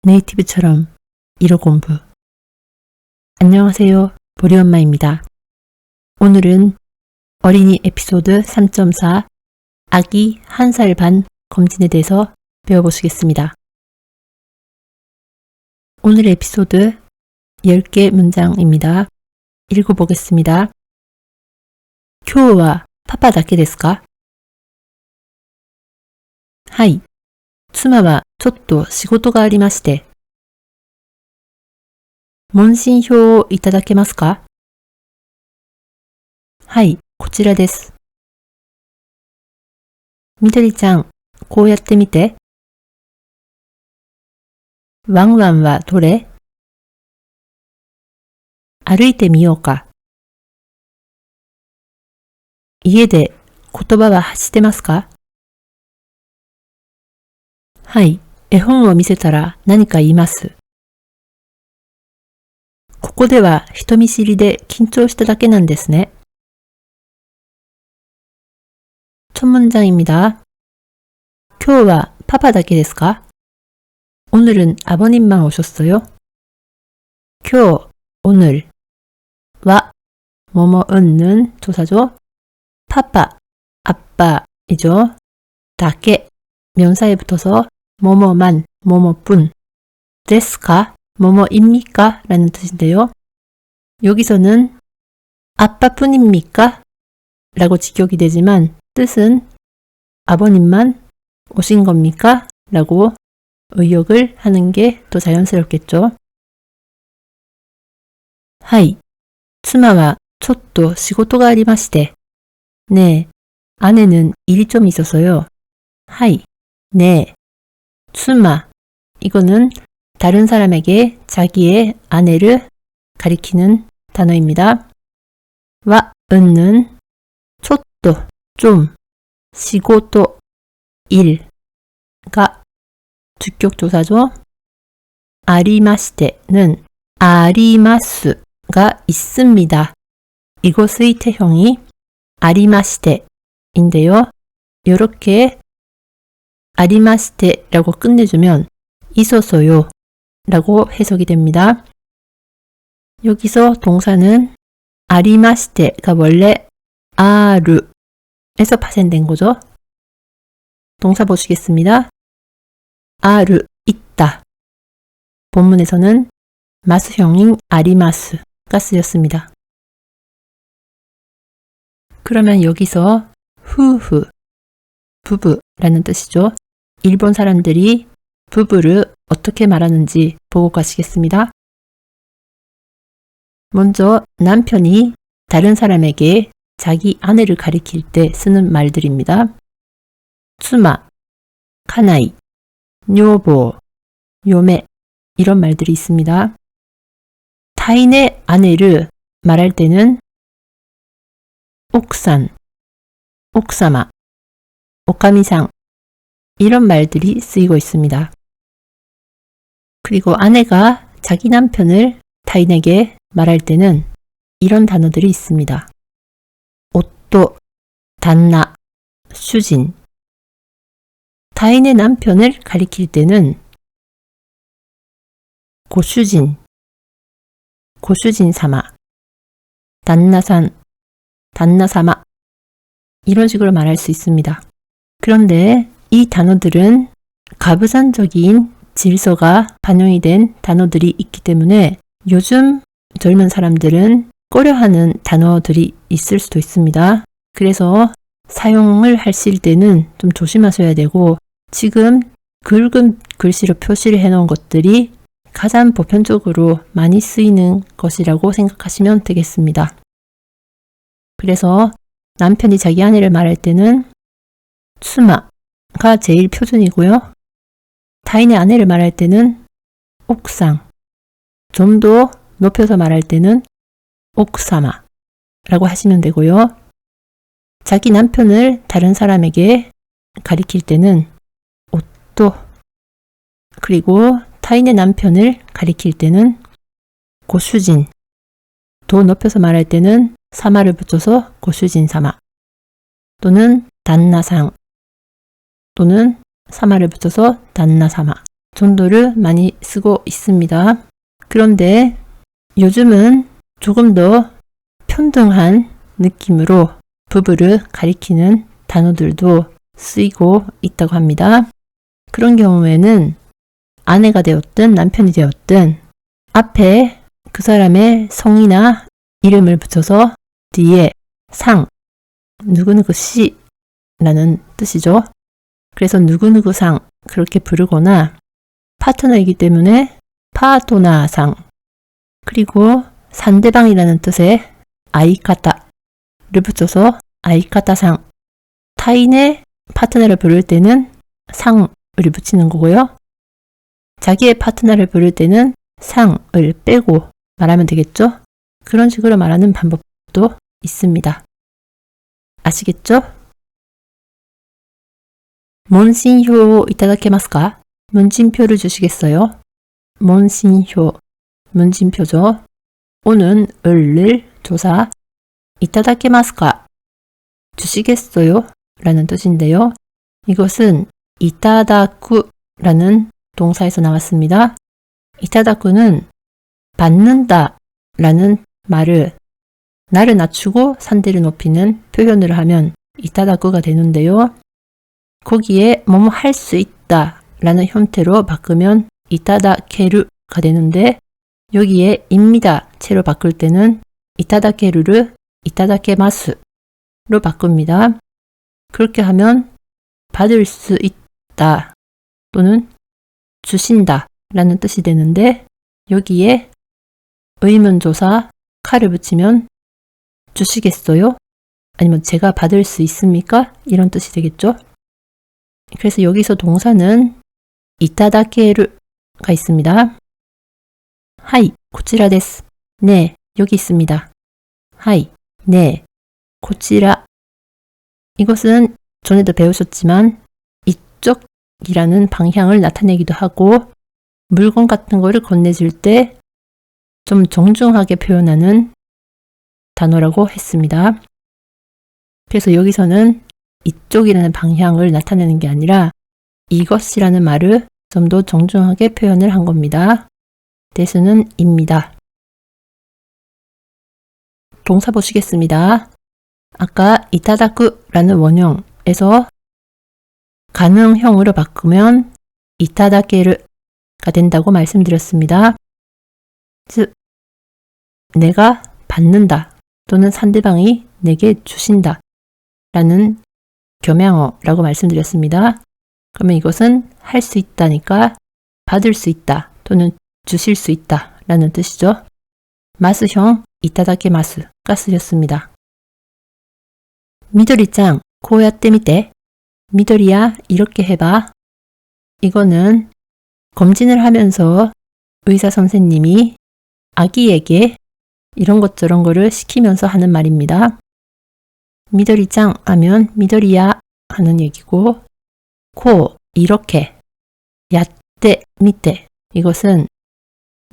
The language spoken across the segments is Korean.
네이티브처럼 1호 공부. 안녕하세요. 보리 엄마입니다. 오늘은 어린이 에피소드 3.4 아기 1살 반 검진에 대해서 배워보시겠습니다. 오늘의 에피소드 10개 문장입니다. 읽어보겠습니다. 今日はパパだけですか? はい。妻はちょっと仕事がありまして。問診票をいただけますか? はい、こちらです。みどりちゃん、こうやってみて。ワンワンはどれ? 歩いてみようか。家で言葉は発してますか? はい、絵本を見せたら何か言います。ここでは人見知りで緊張しただけなんですね。첫 문장입니다. 今日はパパだけですか? 오늘은 아버님만 오셨어요? 今日, 오늘, 와, 뭐뭐은는 조사죠. 파파, 아빠이죠. 다케, 명사에 붙어서 뭐뭐만, 뭐뭐뿐. 데스까, 뭐뭐입니까? 라는 뜻인데요. 여기서는 아빠뿐입니까? 라고 직역이 되지만 뜻은 아버님만 오신 겁니까? 라고 의역을 하는 게 더 자연스럽겠죠. はい。妻はちょっと仕事がありまして。네. 아내는 일이 좀 있어서요. はい. 네.妻. 이거는 다른 사람에게 자기의 아내를 가리키는 단어입니다. 와, 은는 초또, 좀, 시고또, 일가 주격조사죠. 아리마시테는 아리마스가 있습니다. 이것의 태형이 아리마시테인데요. 이렇게 아리마시테라고 끝내주면 있어서요 라고 해석이 됩니다. 여기서 동사는 아리마시테가 원래 아르에서 파생된 거죠. 동사 보시겠습니다. 아르, 있다. 본문에서는 마스형인 아리마스가 쓰였습니다. 그러면 여기서 후후, 부부라는 뜻이죠. 일본 사람들이 부부를 어떻게 말하는지 보고 가시겠습니다. 먼저 남편이 다른 사람에게 자기 아내를 가리킬 때 쓰는 말들입니다.妻, 카나이, 뇨보, 요메 이런 말들이 있습니다. 타인의 아내를 말할 때는 옥산, 옥사마, 오카미상 이런 말들이 쓰이고 있습니다. 그리고 아내가 자기 남편을 타인에게 말할 때는 이런 단어들이 있습니다. 오또, 단나, 슈진. 타인의 남편을 가리킬 때는 고슈진, 고슈진 사마, 단나산, 단나사마 이런 식으로 말할 수 있습니다. 그런데 이 단어들은 가부장적인 질서가 반영이 된 단어들이 있기 때문에 요즘 젊은 사람들은 꺼려하는 단어들이 있을 수도 있습니다. 그래서 사용을 하실 때는 좀 조심하셔야 되고 지금 굵은 글씨로 표시를 해놓은 것들이 가장 보편적으로 많이 쓰이는 것이라고 생각하시면 되겠습니다. 그래서 남편이 자기 아내를 말할 때는妻가 제일 표준이고요. 타인의 아내를 말할 때는 옥상, 좀 더 높여서 말할 때는 옥사마 라고 하시면 되고요. 자기 남편을 다른 사람에게 가리킬 때는 오또, 그리고 타인의 남편을 가리킬 때는 고슈진, 더 높여서 말할 때는 사마를 붙여서 고슈진 사마 또는 단나상 또는 사마를 붙여서 단나사마 정도를 많이 쓰고 있습니다. 그런데 요즘은 조금 더 평등한 느낌으로 부부를 가리키는 단어들도 쓰이고 있다고 합니다. 그런 경우에는 아내가 되었든 남편이 되었든 앞에 그 사람의 성이나 이름을 붙여서 뒤에 상, 누구누구 씨라는 뜻이죠. 그래서 누구누구 상 그렇게 부르거나 파트너이기 때문에 파토나상, 그리고 상대방이라는 뜻의 아이카타를 붙여서 아이카타상, 타인의 파트너를 부를 때는 상을 붙이는 거고요. 자기의 파트너를 부를 때는 상을 빼고 말하면 되겠죠? 그런 식으로 말하는 방법도 있습니다. 아시겠죠? 문신표 이타다케마스까? 문진표를 주시겠어요? 문신표, 문진표죠. 오는 을을 조사 이타다케마스까? 주시겠어요? 라는 뜻인데요. 이것은 이타다쿠라는 동사에서 나왔습니다. 이타다쿠는 받는다 라는 말을 나를 낮추고 상대를 높이는 표현을 하면 이타다쿠가 되는데요. 거기에 뭐뭐 할 수 있다 라는 형태로 바꾸면 이타다케루가 되는데 여기에 입니다 채로 바꿀 때는 이타다케루를 이타다케마스로 바꿉니다. 그렇게 하면 받을 수 있다 또는 주신다 라는 뜻이 되는데 여기에 의문조사 카를 붙이면 주시겠어요? 아니면 제가 받을 수 있습니까? 이런 뜻이 되겠죠? 그래서 여기서 동사는 이타다케루가 있습니다. 하이, 고치라 데스. 네, 여기 있습니다. 하이, 네, 고치라. 이것은 전에도 배우셨지만 이쪽이라는 방향을 나타내기도 하고 물건 같은 거를 건네줄 때 좀 정중하게 표현하는 단어라고 했습니다. 그래서 여기서는 이쪽이라는 방향을 나타내는 게 아니라 이것이라는 말을 좀 더 정중하게 표현을 한 겁니다. 대수는 입니다. 동사 보시겠습니다. 아까 이타다쿠라는 원형에서 가능형으로 바꾸면 이타다케르가 된다고 말씀드렸습니다. 즉, 내가 받는다 또는 상대방이 내게 주신다 라는 겸양어라고 말씀드렸습니다. 그러면 이것은 할 수 있다니까 받을 수 있다 또는 주실 수 있다 라는 뜻이죠. 마스형 이타다케마스가 쓰였습니다. 미도리ちゃん, こうやってみて. 미도리야, 이렇게 해봐. 이거는 검진을 하면서 의사 선생님이 아기에게 이런 것 저런 거를 시키면서 하는 말입니다. 미도리ちゃん 하면 미도리야 하는 얘기고, 코, 이렇게, 야떼, 미떼, 이것은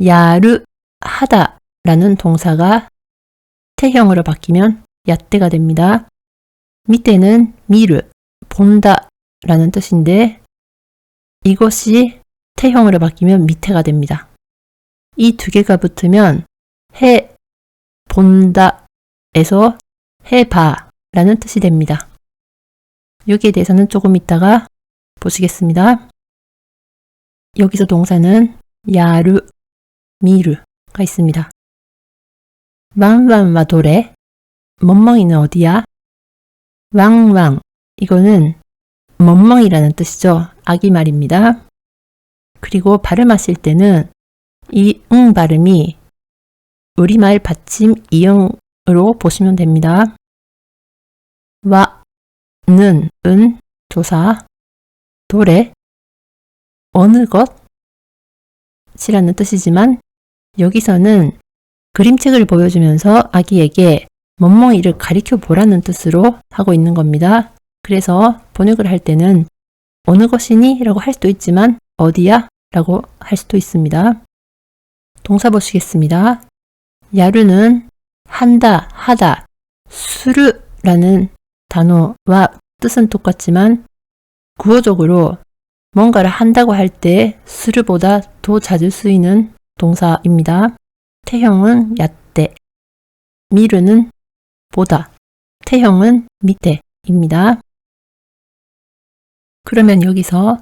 야르, 하다 라는 동사가 태형으로 바뀌면 야떼가 됩니다. 미떼는 미르, 본다 라는 뜻인데 이것이 태형으로 바뀌면 미테가 됩니다. 이 두 개가 붙으면 해, 본다에서 해봐 라는 뜻이 됩니다. 여기에 대해서는 조금 이따가 보시겠습니다. 여기서 동사는 야르, 미르가 있습니다. 왕왕와 도레, 멍멍이는 어디야? 왕왕, 이거는 멍멍이라는 뜻이죠. 아기 말입니다. 그리고 발음하실 때는 이 응 발음이 우리말 받침 이응으로 보시면 됩니다. 와는 은 조사, 도레 어느 것이라는 뜻이지만 여기서는 그림책을 보여주면서 아기에게 멍멍이를 가리켜 보라는 뜻으로 하고 있는 겁니다. 그래서 번역을 할 때는 어느 것이니? 라고 할 수도 있지만 어디야? 라고 할 수도 있습니다. 동사 보시겠습니다. 야루는 한다, 하다, 수르라는 단어와 뜻은 똑같지만 구어적으로 뭔가를 한다고 할 때 스르보다 더 자주 쓰이는 동사입니다. 태형은 야떼, 미르는 보다, 태형은 밑에입니다. 그러면 여기서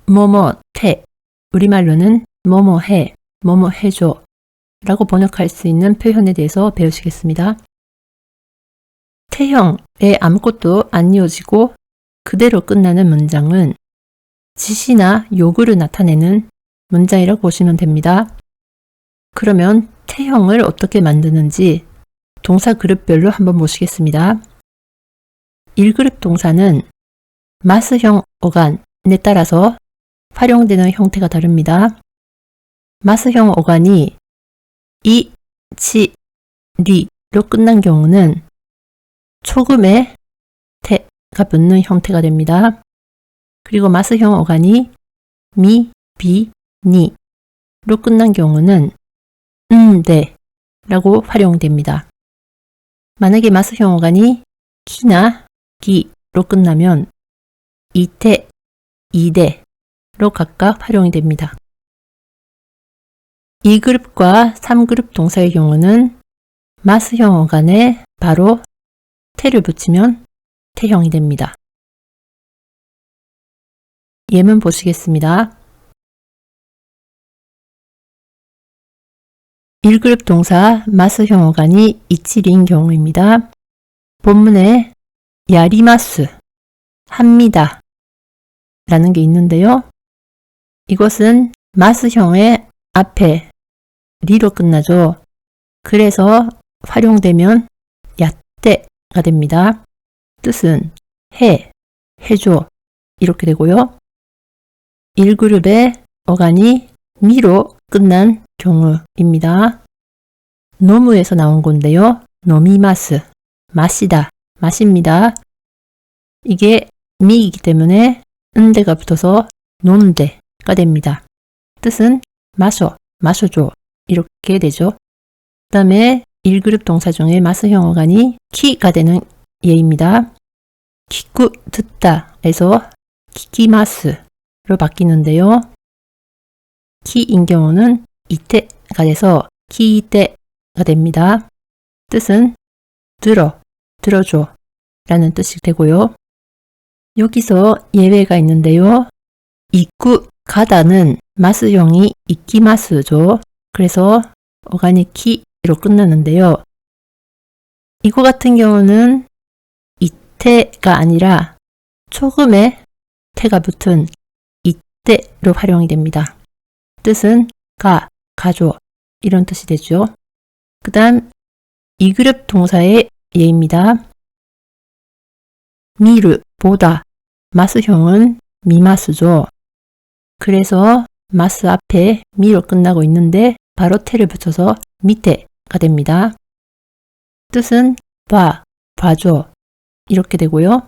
뭐뭐 태, 우리말로는 뭐뭐 해, 뭐뭐 해줘 라고 번역할 수 있는 표현에 대해서 배우시겠습니다. 태형에 아무것도 안 이어지고 그대로 끝나는 문장은 지시나 요구를 나타내는 문장이라고 보시면 됩니다. 그러면 태형을 어떻게 만드는지 동사 그룹별로 한번 보시겠습니다. 1그룹 동사는 마스형 어간에 따라서 활용되는 형태가 다릅니다. 마스형 어간이 이, 치, 리로 끝난 경우는 초금에 태가 붙는 형태가 됩니다. 그리고 마스형 어간이 미, 비, 니로 끝난 경우는 네 라고 활용됩니다. 만약에 마스형 어간이 키나 기로 끝나면 이태, 이대로 각각 활용이 됩니다. 2그룹과 3그룹 동사의 경우는 마스형 어간에 바로 태를 붙이면 태형이 됩니다. 예문 보시겠습니다. 1그룹 동사 마스형 어간이 이치리인 경우입니다. 본문에 야리마스, 합니다 라는 게 있는데요. 이것은 마스형의 앞에 리로 끝나죠. 그래서 활용되면 야떼가 됩니다. 뜻은 해, 해줘 이렇게 되고요. 1그룹의 어간이 미로 끝난 경우입니다. 노무에서 나온 건데요. 노미마스, 마시다, 마십니다. 이게 미이기 때문에 은대가 붙어서 논대가 됩니다. 뜻은 마셔, 마셔줘 이렇게 되죠. 그 다음에 1그룹 동사 중에 마스형 어간이 키가 되는 예입니다. 키쿠, 듣다 에서 키키마스로 바뀌는데요. 키인 경우는 이때가 돼서 키이때가 됩니다. 뜻은 들어줘 라는 뜻이 되고요. 여기서 예외가 있는데요. 이쿠, 가다는 마스형이 이키마스죠. 그래서 어간이 키로 끝나는데요. 이거 같은 경우는 이때가 아니라 초금에 태가 붙은 이때로 활용이 됩니다. 뜻은 가줘 이런 뜻이 되죠. 그 다음 2그룹 동사의 예입니다. 미르, 보다, 마스형은 미마스죠. 그래서 마스 앞에 미로 끝나고 있는데 바로 태를 붙여서 밑에가 됩니다. 뜻은 봐줘 이렇게 되고요.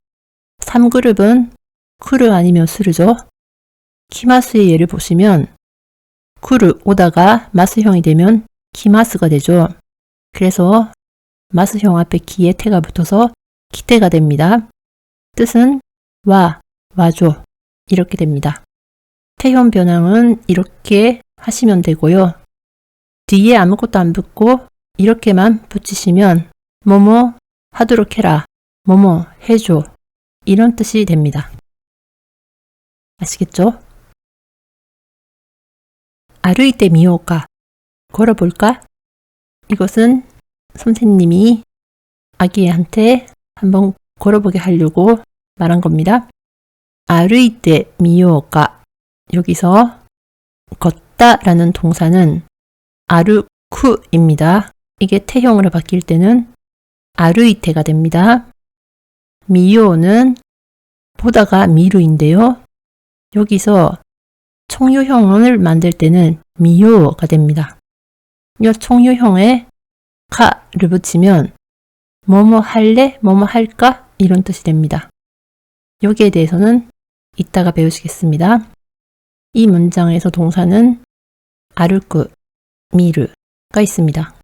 3그룹은 쿠르 아니면 스르죠. 키마스의 예를 보시면 쿠르 오다가 마스형이 되면 키마스가 되죠. 그래서 마스형 앞에 기에 태가 붙어서 기태가 됩니다. 뜻은 와줘 이렇게 됩니다. 태형 변형은 이렇게 하시면 되고요. 뒤에 아무것도 안 붙고 이렇게만 붙이시면 뭐뭐 하도록 해라, 뭐뭐 해줘 이런 뜻이 됩니다. 아시겠죠? 아루이테 미오까, 걸어볼까? 이것은 선생님이 아기한테 한번 걸어보게 하려고 말한 겁니다. 아루이테 미오까, 여기서 걷다 라는 동사는 아루쿠입니다. 이게 태형으로 바뀔 때는 아루이테가 됩니다. 미요는 보다가 미루인데요. 여기서 총유형을 만들 때는 미요가 됩니다. 이 총유형에 카를 붙이면 뭐뭐 할래? 뭐뭐 할까? 이런 뜻이 됩니다. 여기에 대해서는 이따가 배우시겠습니다. 이 문장에서 동사는 아르쿠, 미르가 있습니다.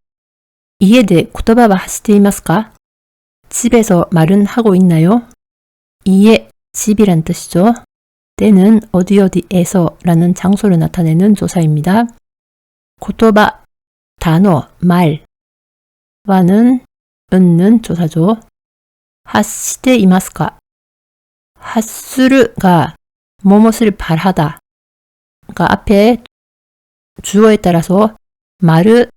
이에 대해 고토바와 하시테 이마스까? 집에서 말은 하고 있나요? 이에 집이란 뜻이죠. 때는 어디 어디에서 라는 장소를 나타내는 조사입니다. 고토바, 단어, 말 와는 은는 조사죠. 하시테 이마스까? 하스르가 무엇을 발하다. 그러니까 앞에 주어에 따라서 말을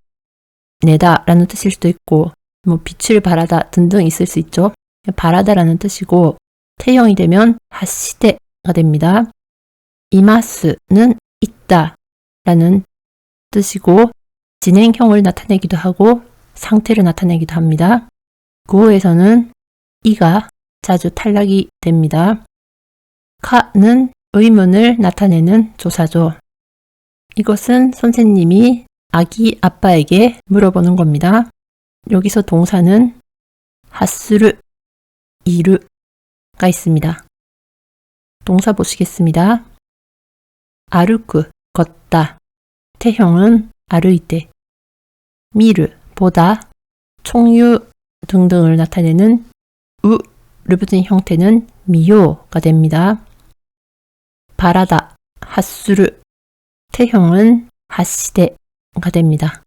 내다 라는 뜻일 수도 있고 뭐 빛을 발하다 등등 있을 수 있죠. 발하다 라는 뜻이고 태형이 되면 하시테가 됩니다. 이마스는 있다 라는 뜻이고 진행형을 나타내기도 하고 상태를 나타내기도 합니다. 구어에서는 이가 자주 탈락이 됩니다. 카는 의문을 나타내는 조사죠. 이것은 선생님이 아기 아빠에게 물어보는 겁니다. 여기서 동사는 하스르, 이르가 있습니다. 동사 보시겠습니다. 아르크, 걷다. 태형은 아르이테. 미르, 보다. 총유 등등을 나타내는 우를 붙인 형태는 미요가 됩니다. 바라다, 하스르. 태형은 하시데가 됩니다.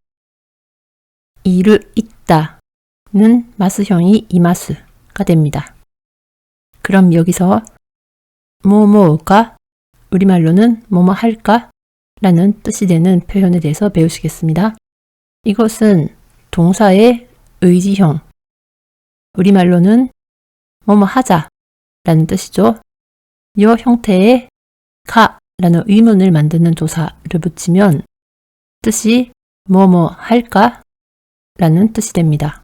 이르, 있다는 마스형이 이마스가 됩니다. 그럼 여기서 뭐뭐가 우리말로는 뭐뭐 할까? 라는 뜻이 되는 표현에 대해서 배우시겠습니다. 이것은 동사의 의지형, 우리말로는 뭐뭐 하자 라는 뜻이죠. 이 형태의 가 라는 의문을 만드는 조사를 붙이면 뜻이 뭐뭐 할까? 라는 뜻이 됩니다.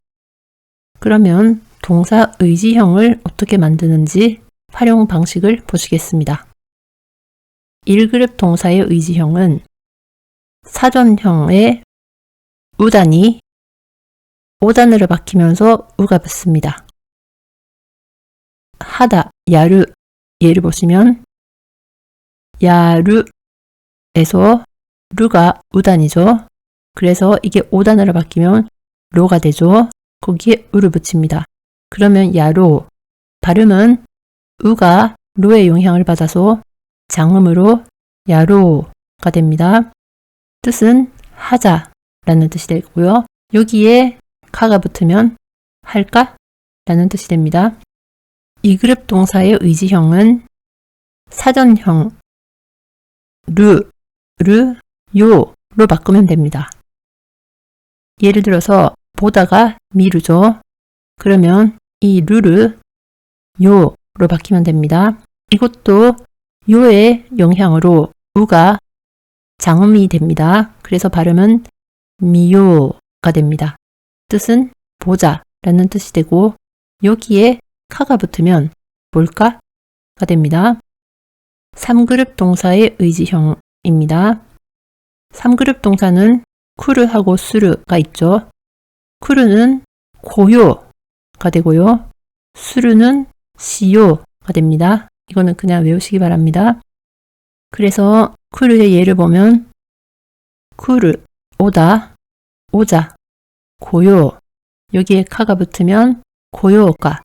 그러면 동사 의지형을 어떻게 만드는지 활용 방식을 보시겠습니다. 1그룹 동사의 의지형은 사전형의 우단이 오단으로 바뀌면서 우가 붙습니다. 하다, 야르 예를 보시면 야르에서 루가 우단이죠. 그래서 이게 오단으로 바뀌면 로가 되죠. 거기에 우를 붙입니다. 그러면 야로, 발음은 우가 로의 영향을 받아서 장음으로 야로가 됩니다. 뜻은 하자 라는 뜻이 되고요. 여기에 카가 붙으면 할까? 라는 뜻이 됩니다. 2그룹 동사의 의지형은 사전형 요로 바꾸면 됩니다. 예를 들어서 보다가 미루죠. 그러면 이 루를 요로 바뀌면 됩니다. 이것도 요의 영향으로 우가 장음이 됩니다. 그래서 발음은 미요가 됩니다. 뜻은 보자 라는 뜻이 되고 여기에 카가 붙으면 볼까? 가 됩니다. 3그룹 동사의 의지형입니다. 3그룹 동사는 쿠르하고 수르가 있죠. 쿠르는 고요가 되고요. 수르는 시요가 됩니다. 이거는 그냥 외우시기 바랍니다. 그래서 쿠르의 예를 보면 쿠르, 오다, 오자, 고요. 여기에 카가 붙으면 고요가,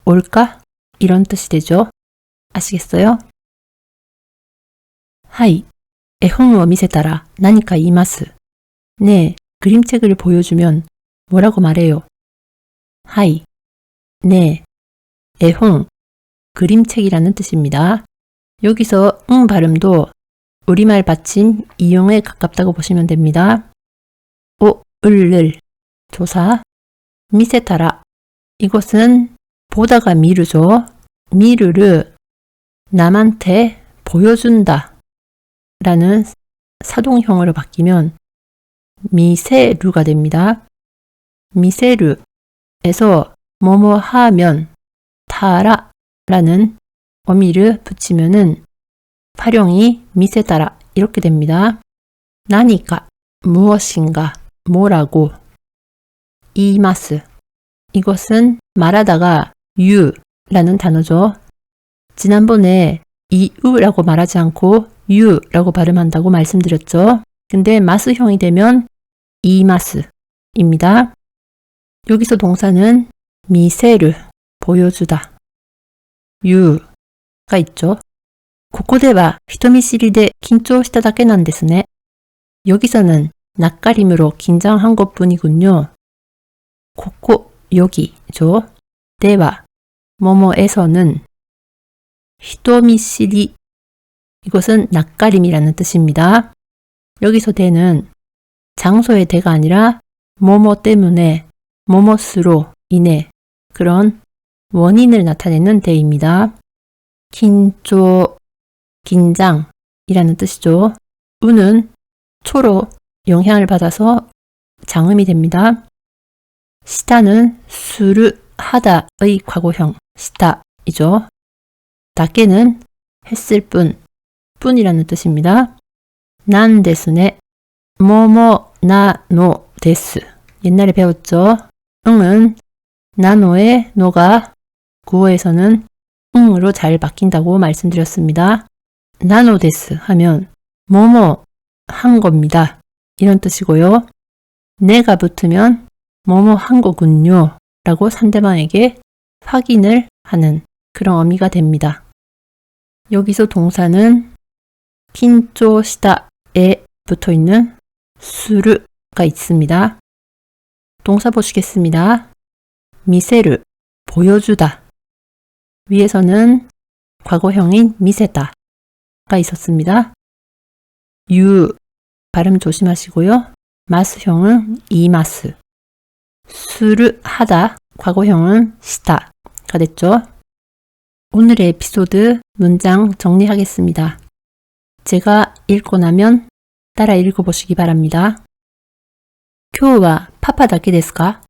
올까? 이런 뜻이 되죠. 아시겠어요? 하이, 絵本を見せたら何か言います. 네, 그림책을 보여주면 뭐라고 말해요? 하이, 네, 絵本, 그림책이라는 뜻입니다. 여기서 응 발음도 우리말 받침 이용에 가깝다고 보시면 됩니다. 을을 조사, 미세타라, 이것은 보다가 미루죠. 미루를 남한테 보여준다 라는 사동형으로 바뀌면 미세루가 됩니다. 미세루에서 뭐뭐 하면 타라 라는 어미를 붙이면은 활용이 미세타라 이렇게 됩니다. 나니까 무엇인가 뭐라고 이마스, 이것은 말하다가 유라는 단어죠. 지난번에 이우라고 말하지 않고 유라고 발음한다고 말씀드렸죠. 근데 마스형이 되면 이마스입니다. 여기서 동사는 미세르, 보여주다. 유가 있죠. ここでは人見知りで緊張しただけなんですね. 여기서는 낯가림으로 긴장한 것뿐이군요. ここ, 여기죠. では, 뭐뭐에서는 히토미시리, 이것은 낯가림이라는 뜻입니다. 여기서 대는 장소의 대가 아니라 뭐뭐 때문에, 뭐뭐스로 인해 그런 원인을 나타내는 대입니다. 긴조, 긴장이라는 뜻이죠. 우는 초로 영향을 받아서 장음이 됩니다. 시다는 수를 하다의 과거형 시다이죠. 다케는 했을 뿐, 뿐이라는 뜻입니다. 난 데스네, 뭐뭐 나노 데스. 옛날에 배웠죠. 응은 나노의 노가 구어에서는 응으로 잘 바뀐다고 말씀드렸습니다. 나노 데스 하면 뭐뭐 한 겁니다. 이런 뜻이고요. 내가 붙으면 뭐뭐 한 거군요. 라고 상대방에게 확인을 하는 그런 의미가 됩니다. 여기서 동사는 긴조시다에 붙어있는 수르가 있습니다. 동사 보시겠습니다. 미세르, 보여주다. 위에서는 과거형인 미세다가 있었습니다. 유, 발음 조심하시고요. 마스형은 이마스. 수를 하다, 과거형은 시다가 됐죠. 오늘의 에피소드 문장 정리하겠습니다. 제가 읽고 나면 따라 읽어보시기 바랍니다. 今日はパパだけですか?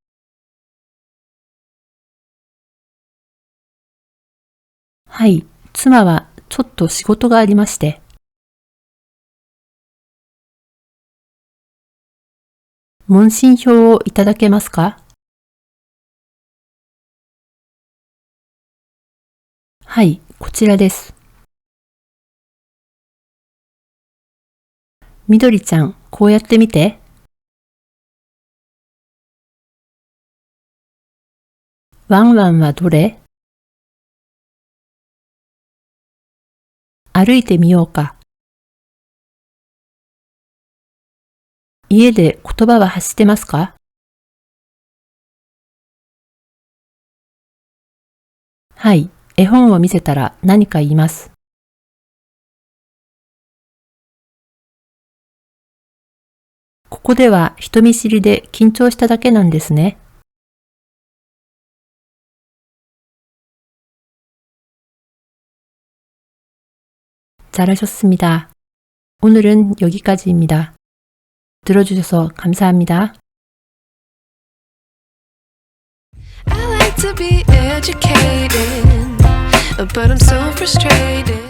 はい、妻はちょっと仕事がありまして。問診票をいただけますか? はい、こちらです。みどりちゃん、こうやってみて。ワンワンはどれ? 歩いてみようか。家で言葉は発してますか? はい、絵本を見せたら何か言います。ここでは人見知りで緊張しただけなんですね。잘하셨습니다. 오늘은 여기까지입니다. 들어주셔서 감사합니다. I like to be educated, but I'm so frustrated.